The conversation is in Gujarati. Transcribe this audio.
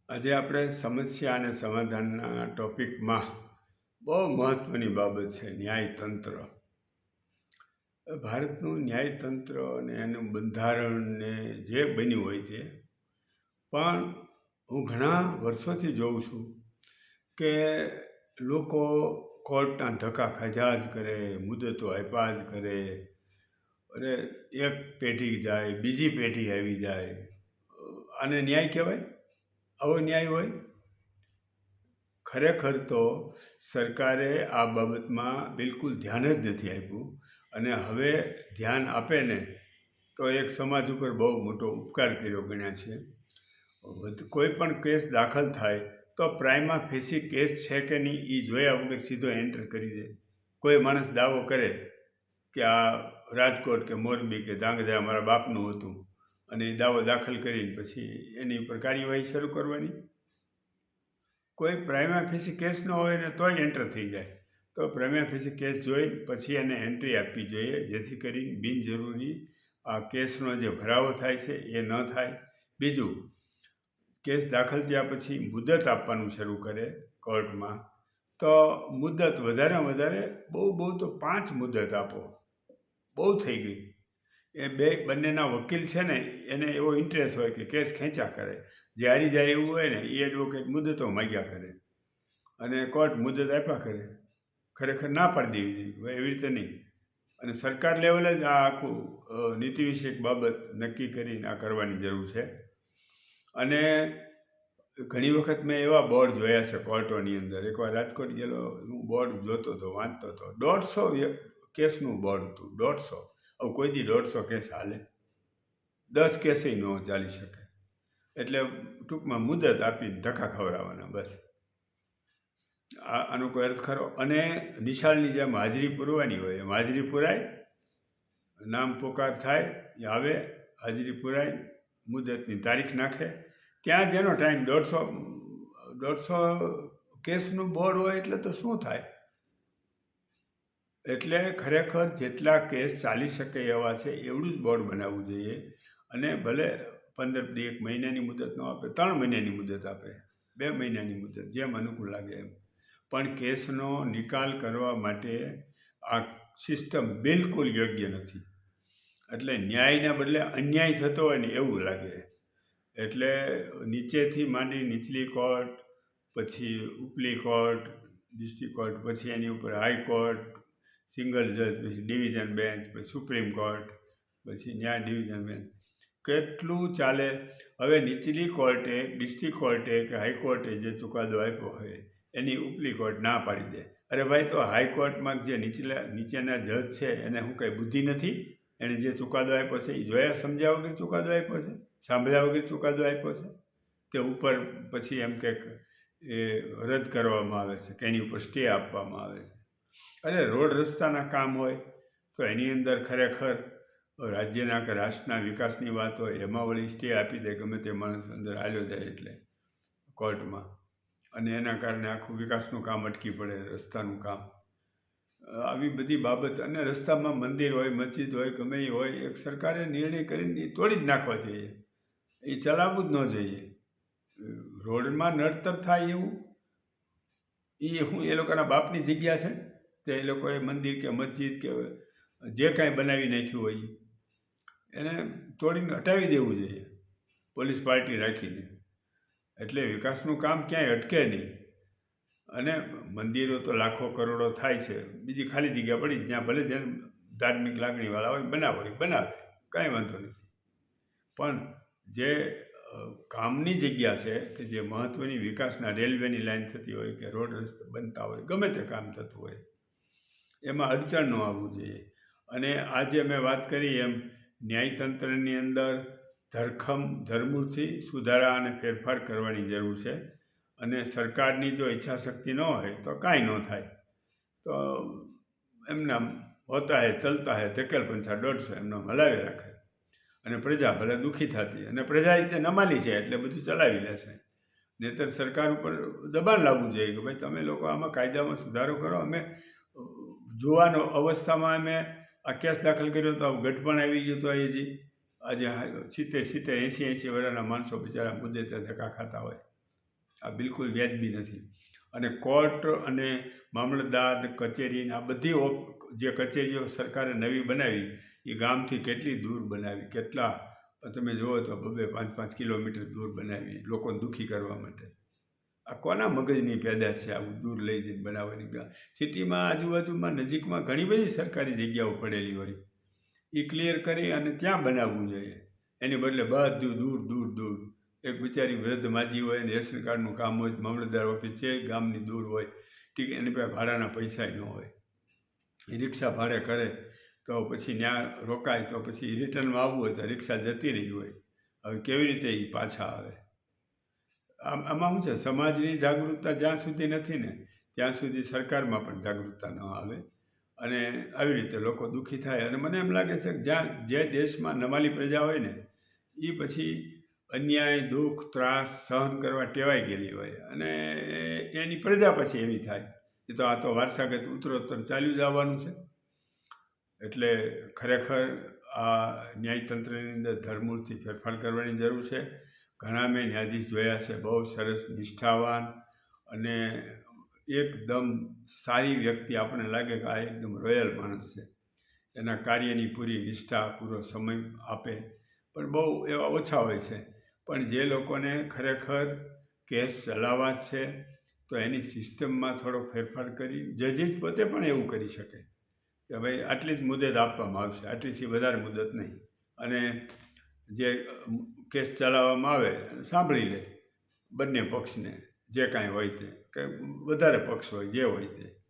આજે આપણે સમસ્યા અને સમાધાનના ટોપિકમાં બહુ મહત્ત્વની બાબત છે ન્યાયતંત્ર. ભારતનું ન્યાયતંત્ર અને એનું બંધારણને જે બન્યું હોય તે, પણ હું ઘણા વર્ષોથી જોઉં છું કે લોકો કોર્ટના ધક્કા ખાધા જ કરે, મુદતો આપ્યા જ કરે, અને એક પેઢી જાય, બીજી પેઢી આવી જાય. આને ન્યાય કહેવાય? આવો ન્યાય હોય? ખરેખર તો સરકારે આ બાબતમાં બિલકુલ ધ્યાન જ નથી આપ્યું, અને હવે ધ્યાન આપે ને તો એક સમાજ ઉપર બહુ મોટો ઉપકાર કર્યો ગણ્યા છે. કોઈ પણ કેસ દાખલ થાય તો પ્રાઇમા ફેસી કેસ છે કે નહીં એ જોયા વગર સીધો એન્ટર કરી દે. કોઈ માણસ દાવો કરે કે આ રાજકોટ કે મોરબી કે ધાંગધ્રા મારા બાપનું હતું, અને એ દાવો દાખલ કરીને પછી એની ઉપર કાર્યવાહી શરૂ કરવાની. કોઈ પ્રાઇમા ફેસી કેસ ન હોય ને તોય એન્ટર થઈ જાય, તો પ્રાઇમા ફેસી કેસ જોઈ પછી એને એન્ટ્રી આપવી જોઈએ, જેથી કરી બિનજરૂરી આ કેસનો જે ભરાવો થાય છે એ ન થાય. બીજું, કેસ દાખલ થયા પછી મુદત આપવાનું શરૂ કરે કોર્ટમાં, તો મુદત વધારે બહુ તો 5 મુદત આપો, બહુ થઈ ગઈ. એ બંનેના વકીલ છે ને એને એવો ઇન્ટરેસ્ટ હોય કે કેસ ખેંચ્યા કરે, જે હારી જાય એવું હોય ને એ એડવોકેટ મુદતો માગ્યા કરે અને કોર્ટ મુદત આપ્યા કરે. ખરેખર ના પાડી દેવી જોઈએ, એવી રીતે નહીં. અને સરકાર લેવલે જ આ આખું નીતિ વિષયક બાબત નક્કી કરીને આ કરવાની જરૂર છે. અને ઘણી વખત મેં એવા બોર્ડ જોયા છે કોર્ટોની અંદર. એકવાર રાજકોટ ગયેલો, હું બોર્ડ જોતો હતો, વાંચતો હતો. 150 કેસનું બોર્ડ હતું, 150. હવે કોઈ દી 150 કેસ હાલે? 10 કેસે ન ચાલી શકે. એટલે ટૂંકમાં મુદત આપીને ધક્કા ખવડાવવાના, બસ. આનો કોઈ અર્થ ખરો? અને નિશાળની જેમ હાજરી પૂરવાની હોય એમ હાજરી પૂરાય, નામ પોકાર થાય, એ આવે, હાજરી પૂરાય, મુદતની તારીખ નાખે. ત્યાં જેનો ટાઈમ 150 કેસનું બોર્ડ હોય એટલે તો શું થાય? એટલે ખરેખર જેટલા કેસ ચાલી શકે એવા છે એવડું જ બોર્ડ બનાવવું જોઈએ. અને ભલે 15 1 મહિનાની મુદત ન આપે, 3 મહિનાની મુદત આપે, 2 મહિનાની મુદત, જેમ અનુકૂળ લાગે એમ. પણ કેસનો નિકાલ કરવા માટે આ સિસ્ટમ બિલકુલ યોગ્ય નથી. એટલે ન્યાયના બદલે અન્યાય થતો હોય ને એવું લાગે. એટલે નીચેથી માંડી નીચલી કોર્ટ, પછી ઉપલી કોર્ટ, ડિસ્ટ્રિક્ટ કોર્ટ, પછી એની ઉપર હાઈકોર્ટ, સિંગલ જજ, પછી ડિવિઝન બેન્ચ, પછી સુપ્રીમ કોર્ટ, પછી ન્યાય ડિવિઝન બેન્ચ, કેટલું ચાલે. હવે નીચલી કોર્ટે, ડિસ્ટ્રિક્ટ કોર્ટે કે હાઈકોર્ટે જે ચુકાદો આપ્યો હોય એની ઉપલી કોર્ટ ના પાડી દે. અરે ભાઈ, તો હાઈકોર્ટમાં જે નીચેના જજ છે એને શું કંઈ બુદ્ધિ નથી? એણે જે ચુકાદો આપ્યો છે એ જોયા સમજ્યા વગર ચુકાદો આપ્યો છે, સાંભળ્યા વગર ચુકાદો આપ્યો છે. તે ઉપર પછી એમ કે એ રદ કરવામાં આવે છે કે એની ઉપર સ્ટે આપવામાં આવે છે. અરે રોડ રસ્તાના કામ હોય તો એની અંદર ખરેખર રાજ્યના કે રાષ્ટ્રના વિકાસની વાત હોય, એમાં વળી સ્ટે આપી દે ગમે તે માણસ અંદર હાલ્યો જાય એટલે કોર્ટમાં, અને એના કારણે આખું વિકાસનું કામ અટકી પડે, રસ્તાનું કામ. આવી બધી બાબત. અને રસ્તામાં મંદિર હોય, મસ્જિદ હોય, ગમે એ હોય, એક સરકારે નિર્ણય કરીને એ તોડી જ નાખવા જોઈએ, એ ચલાવવું જ ન જોઈએ. રોડમાં નડતર થાય એવું એ લોકોના બાપની જગ્યા છે તે એ લોકોએ મંદિર કે મસ્જિદ કે જે કાંઈ બનાવી નાખ્યું હોય એને તોડીને હટાવી દેવું જોઈએ પોલીસ પાર્ટી રાખીને. એટલે વિકાસનું કામ ક્યાંય અટકે નહીં. અને મંદિરો તો લાખો કરોડો થાય છે, બીજી ખાલી જગ્યા પડી જ્યાં ભલે જેને ધાર્મિક લાગણીવાળા હોય બનાવે, કાંઈ વાંધો નથી. પણ જે કામની જગ્યા છે કે જે મહત્ત્વની વિકાસના, રેલવેની લાઈન થતી હોય કે રોડ રસ્તા બનતા હોય, ગમે તે કામ થતું હોય, એમાં અડચણ ન આવવું જોઈએ. અને આજે મેં વાત કરી એમ ન્યાયતંત્રની અંદર ધરમૂળથી સુધારા અને ફેરફાર કરવાની જરૂર છે. અને સરકારની જો ઈચ્છાશક્તિ ન હોય તો કાંઈ ન થાય. તો એમના હોતા હે, ચલતા હે, ધકેલ પંચા 150 એમના હલાવી રાખે, અને પ્રજા ભલે દુઃખી થતી, અને પ્રજા રીતે નમાલી છે એટલે બધું ચલાવી લેશે. નહીંતર સરકાર ઉપર દબાણ લાવવું જોઈએ કે ભાઈ તમે લોકો આમાં કાયદામાં સુધારો કરો. અમે જોવાનો અવસ્થામાં અમે આ કેસ દાખલ કર્યો તો ગઠપણ આવી ગયું તો આજે 70 80 વર્ષના માણસો બિચારા મુદ્દે ધક્કા ખાતા હોય. આ બિલકુલ વ્યાજબી નથી. અને કોર્ટ અને મામલતદાર કચેરી આ બધી જે કચેરીઓ સરકારે નવી બનાવી એ ગામથી કેટલી દૂર બનાવી, કેટલા તમે જુઓ તો 2-5 કિલોમીટર દૂર બનાવી લોકોને દુઃખી કરવા માટે. આ કોના મગજની પેદાશ છે આવું દૂર લઈ જઈને બનાવવાની? સિટીમાં આજુબાજુમાં નજીકમાં ઘણી બધી સરકારી જગ્યાઓ પડેલી હોય, એ ક્લિયર કરી અને ત્યાં બનાવવું જોઈએ. એની બદલે બધું દૂર દૂર દૂર. એક બિચારી વૃદ્ધ માજી હોય અને રેશન કાર્ડનું કામ હોય, મામલતદાર ઓફિસ છે ગામની દૂર હોય, ઠીક, એની પાસે ભાડાના પૈસા ન હોય, એ રિક્ષા ભાડે કરે તો પછી ત્યાં રોકાય તો પછી રિટર્નમાં આવવું હોય તો રિક્ષા જતી રહી હોય, હવે કેવી રીતે એ પાછા આવે? આમાં શું છે, સમાજની જાગૃતતા જ્યાં સુધી નથી ને ત્યાં સુધી સરકારમાં પણ જાગૃતતા ન આવે અને આવી રીતે લોકો દુઃખી થાય. અને મને એમ લાગે છે કે જે દેશમાં નમાલી પ્રજા હોય ને એ પછી અન્યાય, દુઃખ, ત્રાસ સહન કરવા ટેવાઈ ગયેલી હોય અને એની પ્રજા પછી એવી થાય. આ તો વારસાગત ઉત્તરોત્તર ચાલ્યું જ આવવાનું છે. એટલે ખરેખર આ ન્યાયતંત્રની અંદર ધરમૂળથી ફેરફાર કરવાની જરૂર છે. ઘણા મેં ન્યાયાધીશ જોયા છે, બહુ સરસ, નિષ્ઠાવાન અને એકદમ સારી વ્યક્તિ, આપણને લાગે કે આ એકદમ રોયલ માણસ છે. એના કાર્યની પૂરી નિષ્ઠા, પૂરો સમય આપે, પણ બહુ એવા ઓછા હોય છે. પણ જે લોકોને ખરેખર કેસ ચલાવવા છે તો એની સિસ્ટમમાં થોડો ફેરફાર કરી, જજીસ પોતે પણ એવું કરી શકે કે ભાઈ આટલી જ મુદત આપવામાં આવશે, આટલીથી વધારે મુદત નહીં. અને જે કેસ ચલાવવામાં આવે સાંભળી લે બંને પક્ષને, જે કાંઈ હોય તે, કે વધારે પક્ષ હોય જે હોય તે.